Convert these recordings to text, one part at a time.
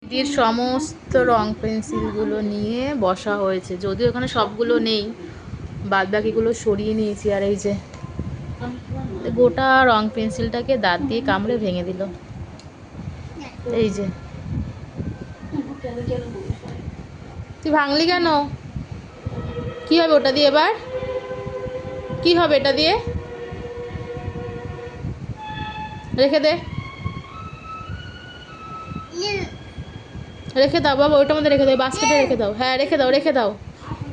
দিদির সমস্ত রং পেন্সিলগুলো নিয়ে বসা হয়েছে, যদিও এখানে সবগুলো নেই, বাদ বাকিগুলো সরিয়ে নিয়েছি। আর এই যে গোটা রং পেন্সিলটাকে দাঁত দিয়ে কামড়ে ভেঙে দিল। এই যে, তুই ভাঙলি কেন? কি হবে ওটা দিয়ে এবার? কি হবে এটা দিয়ে? রেখে দে, রেখে দাও বাবা, ওইটার মধ্যে রেখে দাও, বাস্কেটে রেখে দাও। হ্যাঁ রেখে দাও, রেখে দাও,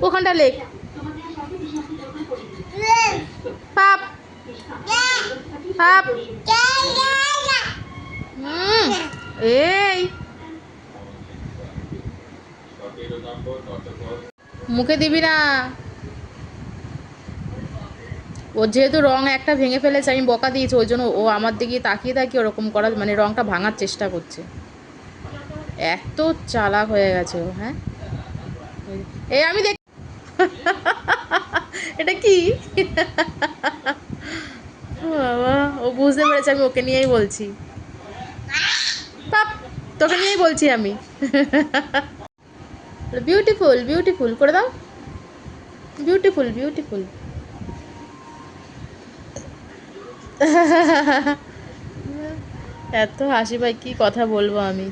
ওখানটা লেখ। পাপ পাপ। এই মুখে দিবি না। ওর যেহেতু রং একটা ভেঙে ফেলেছে, আমি বকা দিয়েছি, ওই জন্য ও আমার দিকে তাকিয়ে তাকিয়ে ওরকম করার, মানে রংটা ভাঙার চেষ্টা করছে। এত চালাক হয়ে গেছে ও। হ্যাঁ, এই আমি দেখ। এটা কি? বাবা, ও বুঝতে পেরেছে আমি ওকে নিয়েই বলছি। পাপ, তোকে নিয়েই বলছি আমি। বিউটিফুল বিউটিফুল করে দাও, বিউটিফুল বিউটিফুল। এত হাসি পায়, কি কথা বলবো আমি।